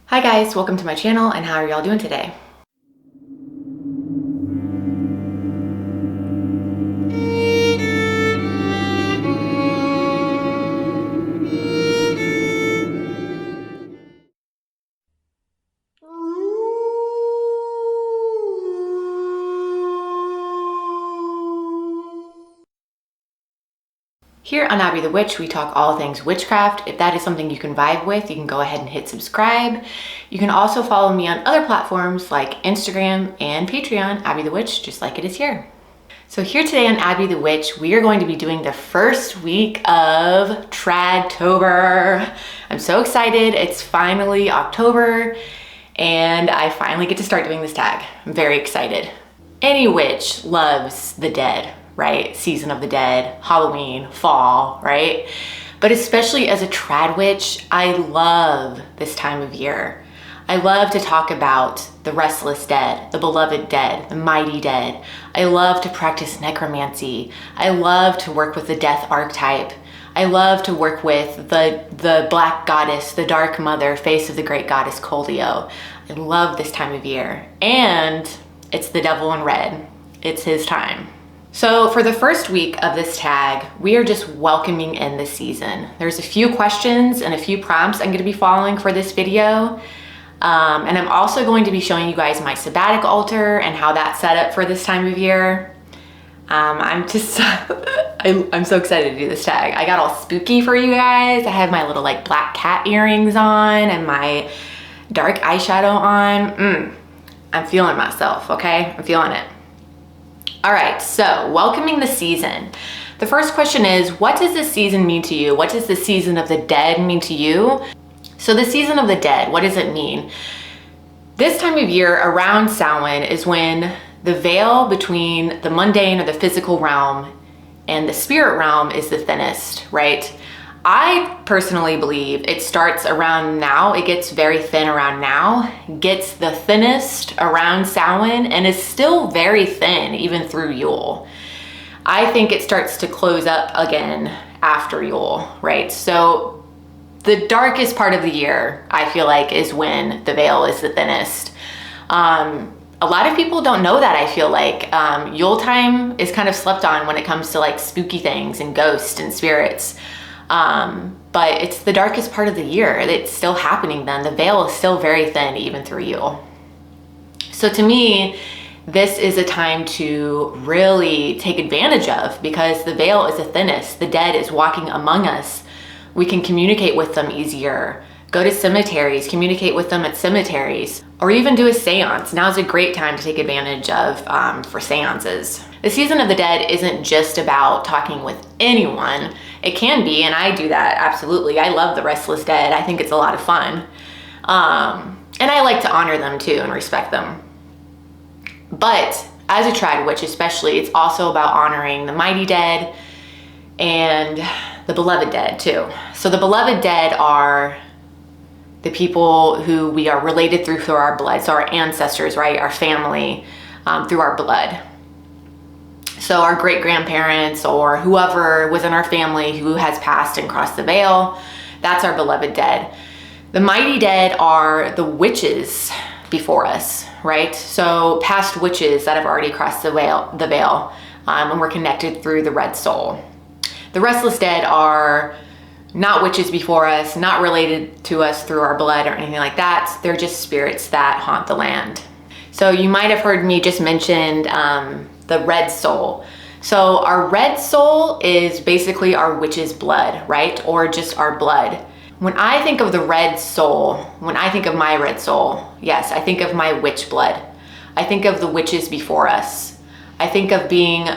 Hi guys, welcome to my channel, and how are y'all doing today? Here on Abby the Witch, we talk all things witchcraft. If that is something you can vibe with, you can go ahead and hit subscribe. You can also follow me on other platforms like Instagram and Patreon, Abby the Witch, just like it is here. So here today on Abby the Witch, we are going to be doing the first week of Treadtober. I'm so excited. It's finally October and I finally get to start doing this tag. I'm very excited. Any witch loves the dead, right? Season of the Dead, Halloween, fall, right? But especially as a trad witch, I love this time of year. I love to talk about the restless dead, the beloved dead, the mighty dead. I love to practice necromancy. I love to work with the death archetype. I love to work with the black goddess, the dark mother, face of the great goddess Coldeo. I love this time of year. And it's the devil in red. It's his time. So for the first week of this tag, we are just welcoming in the season. There's a few questions and a few prompts I'm going to be following for this video. And I'm also going to be showing you guys my sabbatic altar and how that's set up for this time of year. I'm just, I'm so excited to do this tag. I got all spooky for you guys. I have my little like black cat earrings on and my dark eyeshadow on. I'm feeling myself, okay? I'm feeling it. All right, so welcoming the season. The first question is, what does this season mean to you? What does the season of the dead mean to you? So the season of the dead, what does it mean? This time of year around Samhain is when the veil between the mundane or the physical realm and the spirit realm is the thinnest, right? I personally believe it starts around now. It gets very thin around now, gets the thinnest around Samhain, and is still very thin even through Yule. I think it starts to close up again after Yule, right? So the darkest part of the year, I feel like, is when the veil is the thinnest. A lot of people don't know that, I feel like. Yule time is kind of slept on when it comes to like spooky things and ghosts and spirits. But it's the darkest part of the year. It's still happening then. The veil is still very thin even through Yule. So to me, this is a time to really take advantage of because the veil is the thinnest. The dead is walking among us. We can communicate with them easier. Go to cemeteries, communicate with them at cemeteries, or even do a seance. Now's a great time to take advantage of for seances. The season of the dead isn't just about talking with anyone. It can be, and I do that, absolutely. I love the restless dead. I think it's a lot of fun. And I like to honor them too and respect them. But as a trad witch especially, it's also about honoring the mighty dead and the beloved dead too. So the beloved dead are the people who we are related through our blood. So our ancestors, right? Our family, through our blood. So our great-grandparents or whoever was in our family who has passed and crossed the veil, that's our beloved dead. The mighty dead are the witches before us, right? So past witches that have already crossed the veil, and we're connected through the red soul. The restless dead are not witches before us, not related to us through our blood or anything like that. They're just spirits that haunt the land. So you might have heard me just mention the red soul. So our red soul is basically our witch's blood, right? Or just our blood. When I think of the red soul, when I think of my red soul, yes, I think of my witch blood. I think of the witches before us. I think of being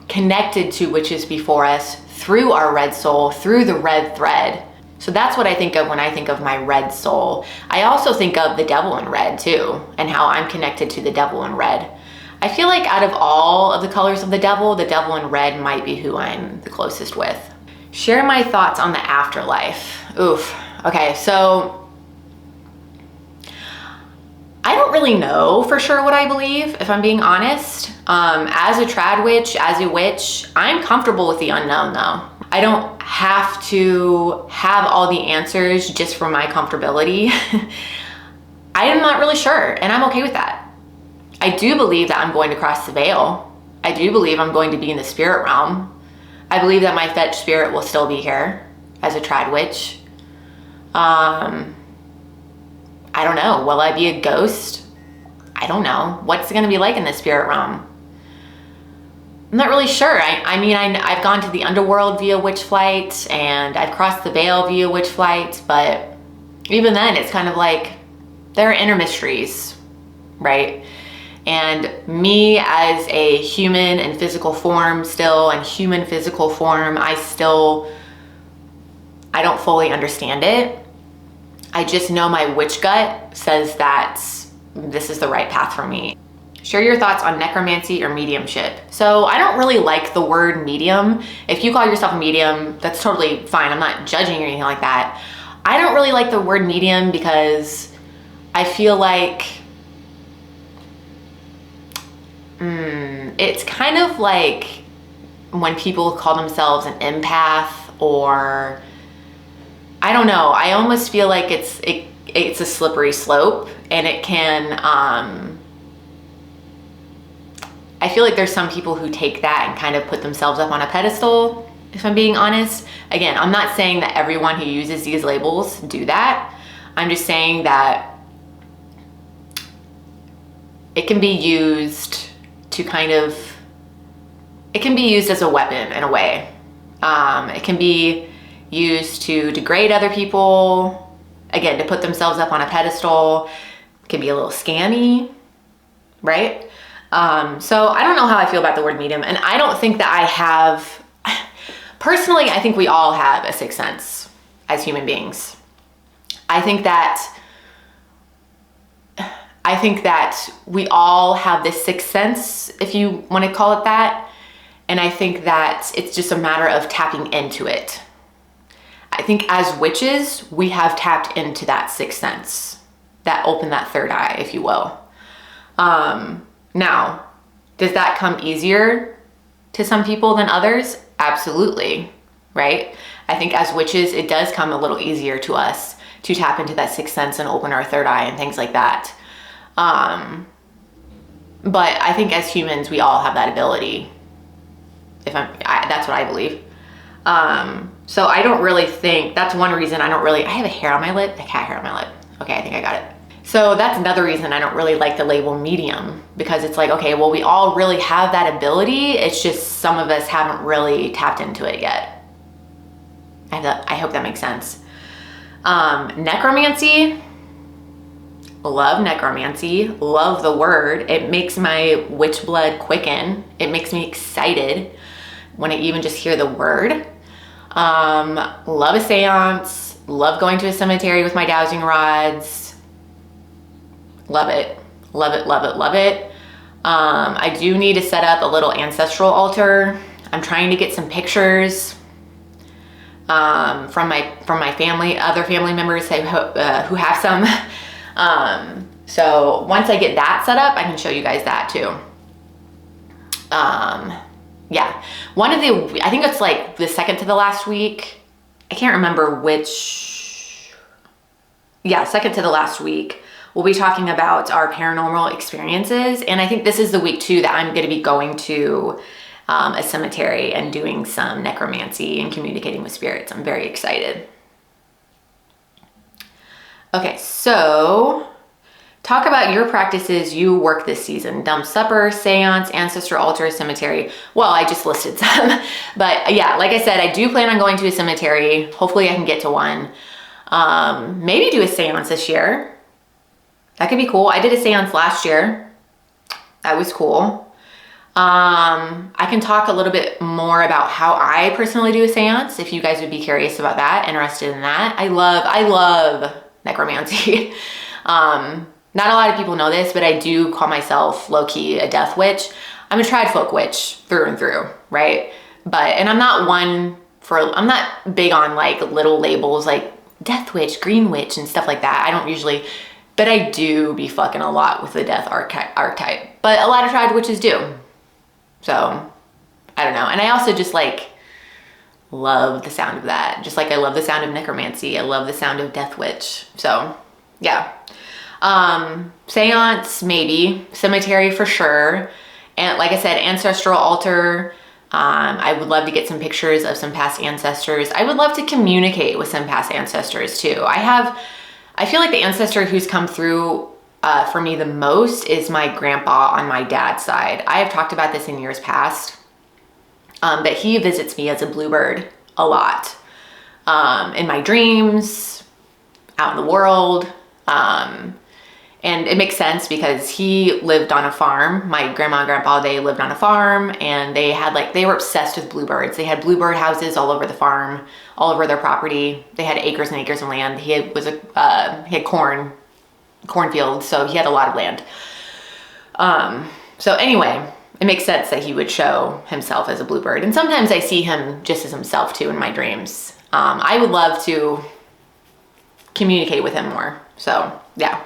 connected to witches before us through our red soul, through the red thread. So that's what I think of when I think of my red soul. I also think of the devil in red too, and how I'm connected to the devil in red. I feel like out of all of the colors of the devil in red might be who I'm the closest with. Share my thoughts on the afterlife. Oof. Okay, so I don't really know for sure what I believe, if I'm being honest. As a trad witch, as a witch, I'm comfortable with the unknown though. I don't have to have all the answers just for my comfortability. I am not really sure, and I'm okay with that. I do believe that I'm going to cross the veil. I do believe I'm going to be in the spirit realm. I believe that my fetch spirit will still be here as a trad witch. I don't know. Will I be a ghost? I don't know. What's it going to be like in the spirit realm? I'm not really sure. I mean, I've gone to the underworld via witch flight, and I've crossed the veil via witch flight, but even then it's kind of like there are inner mysteries, right? And me as a human in physical form still, and human physical form, I don't fully understand it. I just know my witch gut says that this is the right path for me. Share your thoughts on necromancy or mediumship. So I don't really like the word medium. If you call yourself a medium, that's totally fine. I'm not judging or anything like that. I don't really like the word medium because I feel like it's kind of like when people call themselves an empath, or I don't know. I almost feel like it's a slippery slope, and it can I feel like there's some people who take that and kind of put themselves up on a pedestal, if I'm being honest. Again, I'm not saying that everyone who uses these labels do that. I'm just saying that it can be used to it can be used as a weapon in a way. It can be used to degrade other people, again, to put themselves up on a pedestal. It can be a little scammy, right? So I don't know how I feel about the word medium, and I don't think that I have, personally, I think we all have a sixth sense as human beings. I think that we all have this sixth sense, if you want to call it that, and I think that it's just a matter of tapping into it. I think as witches, we have tapped into that sixth sense, that opened that third eye, if you will. Now, does that come easier to some people than others? Absolutely, right? I think as witches, it does come a little easier to us to tap into that sixth sense and open our third eye and things like that. But I think as humans, we all have that ability. That's what I believe. So I don't really think, that's one reason I have a hair on my lip, a cat hair on my lip. Okay, I think I got it. So that's another reason I don't really like the label medium, because it's like, okay, well, we all really have that ability. It's just some of us haven't really tapped into it yet. I hope that makes sense. Necromancy, love necromancy, love the word. It makes my witch blood quicken. It makes me excited when I even just hear the word. Love a seance, love going to a cemetery with my dowsing rods. Love it, love it, love it, love it. I do need to set up a little ancestral altar. I'm trying to get some pictures from my family, other family members who have some. So once I get that set up, I can show you guys that too. Yeah, I think it's like the second to the last week. I can't remember which. Yeah, second to the last week. We'll be talking about our paranormal experiences. And I think this is the week too that I'm gonna be going to a cemetery and doing some necromancy and communicating with spirits. I'm very excited. Okay, so talk about your practices you work this season. Dumb supper, seance, ancestor altar, cemetery. Well, I just listed some. But yeah, like I said, I do plan on going to a cemetery. Hopefully I can get to one. Maybe do a seance this year. That could be cool. I did a seance last year. That was cool. I can talk a little bit more about how I personally do a seance if you guys would be curious about that, interested in that. I love necromancy. Not a lot of people know this, but I do call myself low-key a death witch. I'm a trad folk witch through and through, right? And I'm not big on like little labels like death witch, green witch, and stuff like that. I don't usually, but I do be fucking a lot with the death archetype. But a lot of trad witches do. So, I don't know. And I also just like love the sound of that. Just like I love the sound of necromancy. I love the sound of death witch. So, yeah. Seance, maybe. Cemetery for sure. And like I said, ancestral altar. I would love to get some pictures of some past ancestors. I would love to communicate with some past ancestors too. I feel like the ancestor who's come through for me the most is my grandpa on my dad's side. I have talked about this in years past, but he visits me as a bluebird a lot. In my dreams, out in the world. And it makes sense because he lived on a farm. My grandma and grandpa, they lived on a farm, and they were obsessed with bluebirds. They had bluebird houses all over the farm, all over their property. They had acres and acres of land. He had cornfields, so he had a lot of land. So anyway, it makes sense that he would show himself as a bluebird. And sometimes I see him just as himself too in my dreams. I would love to communicate with him more. So yeah.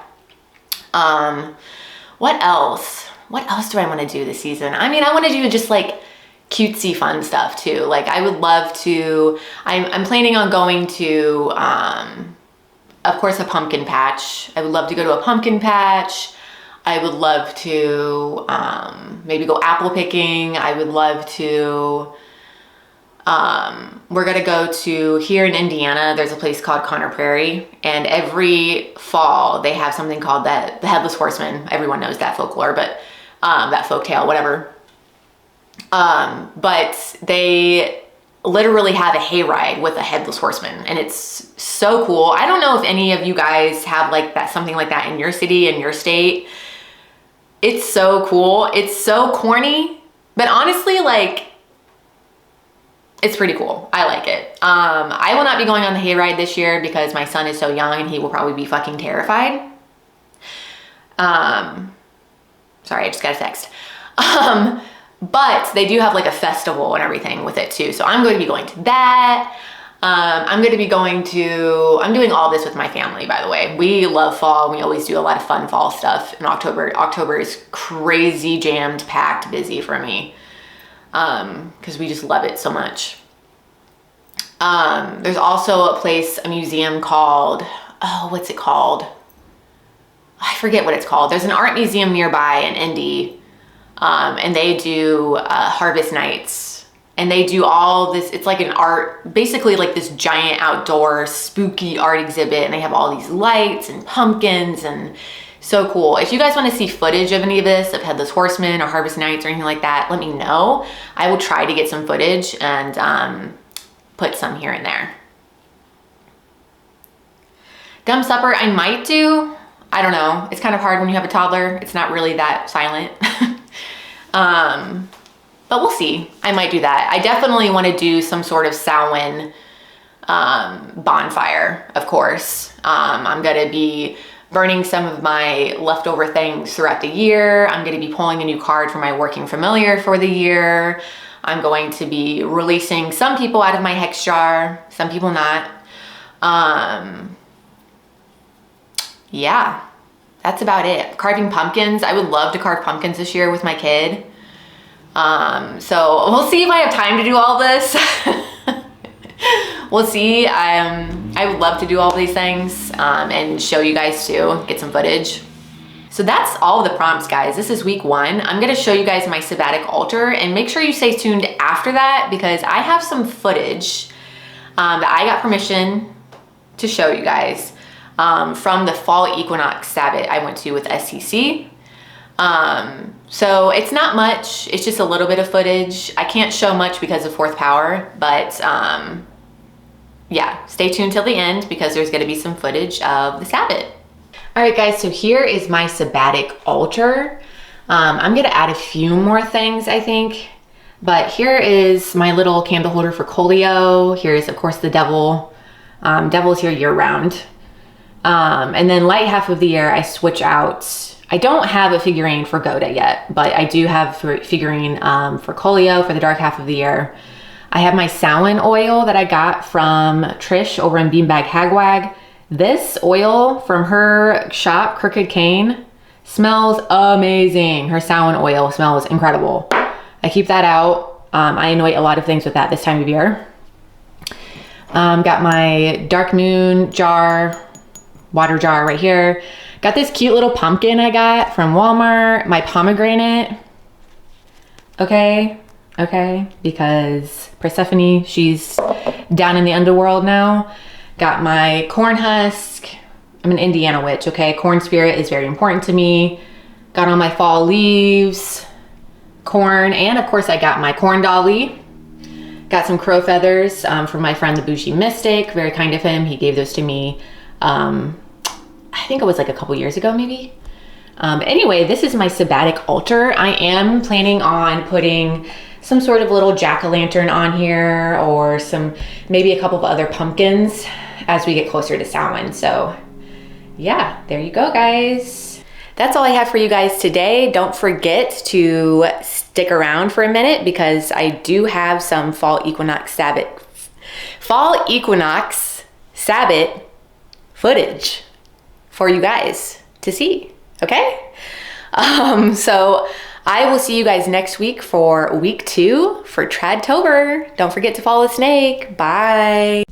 What else? What else do I want to do this season? I mean, I want to do just like cutesy fun stuff too. Like I would love to, I'm planning on going to, of course, a pumpkin patch. I would love to go to a pumpkin patch. I would love to, maybe go apple picking. I would love to, we're gonna go to, here in Indiana, there's a place called Connor Prairie, and every fall they have something called the Headless Horseman. Everyone knows that folklore, but that folktale, whatever. But they literally have a hayride with a Headless Horseman, and it's so cool. I don't know if any of you guys have like that, something like that in your city, in your state. It's so cool. It's so corny, but honestly, like, it's pretty cool. I like it. I will not be going on the hayride this year because my son is so young and he will probably be fucking terrified. Sorry, I just got a text. But they do have like a festival and everything with it too. So I'm going to be going to that. I'm doing all this with my family, by the way. We love fall. We always do a lot of fun fall stuff in October. October is crazy jammed, packed, busy for me. Because we just love it so much. There's also a museum called, what's it called? I forget what it's called. There's an art museum nearby in Indy, and they do harvest nights, and they do all this. It's like basically like this giant outdoor spooky art exhibit, and they have all these lights and pumpkins and so cool. If you guys want to see footage of any of this, of Headless Horseman or Harvest Nights or anything like that, let me know. I will try to get some footage and put some here and there. Dumb supper, I might do. I don't know. It's kind of hard when you have a toddler. It's not really that silent. But we'll see. I might do that. I definitely want to do some sort of Samhain bonfire, of course. I'm going to be burning some of my leftover things throughout the year. I'm going to be pulling a new card for my working familiar for the year. I'm going to be releasing some people out of my hex jar, some people not. Yeah, that's about it. Carving pumpkins. I would love to carve pumpkins this year with my kid. So we'll see if I have time to do all this. We'll see. I would love to do all these things and show you guys too, get some footage. So that's all the prompts, guys. This is week 1. I'm gonna show you guys my sabbatic altar, and make sure you stay tuned after that because I have some footage that I got permission to show you guys from the fall equinox Sabbath I went to with SCC. So it's not much, it's just a little bit of footage. I can't show much because of 4th power, but yeah, stay tuned till the end because there's gonna be some footage of the Sabbath. All right, guys, so here is my sabbatic altar. I'm gonna add a few more things, I think, but here is my little candle holder for Colio. Here's, of course, the devil. Devil is here year round. And then light half of the year, I switch out. I don't have a figurine for Goda yet, but I do have a figurine for Colio for the dark half of the year. I have my Samhain oil that I got from Trish over in Beanbag Hagwag. This oil from her shop, Crooked Cane, smells amazing. Her Samhain oil smells incredible. I keep that out. I anoint a lot of things with that this time of year. Got my dark moon jar, water jar right here. Got this cute little pumpkin I got from Walmart. My pomegranate. Okay, because Persephone, she's down in the underworld now. Got my corn husk. I'm an Indiana witch, okay? Corn spirit is very important to me. Got all my fall leaves, corn, and of course I got my corn dolly. Got some crow feathers from my friend the Bougie Mystic. Very kind of him. He gave those to me, I think it was like a couple years ago maybe. Anyway, this is my sabbatic altar. I am planning on putting some sort of little jack-o'-lantern on here, or maybe a couple of other pumpkins as we get closer to Samhain. So yeah, there you go, guys. That's all I have for you guys today. Don't forget to stick around for a minute because I do have some fall equinox Sabbath footage for you guys to see, okay? So I will see you guys next week for week 2 for Treadtober. Don't forget to follow the snake. Bye.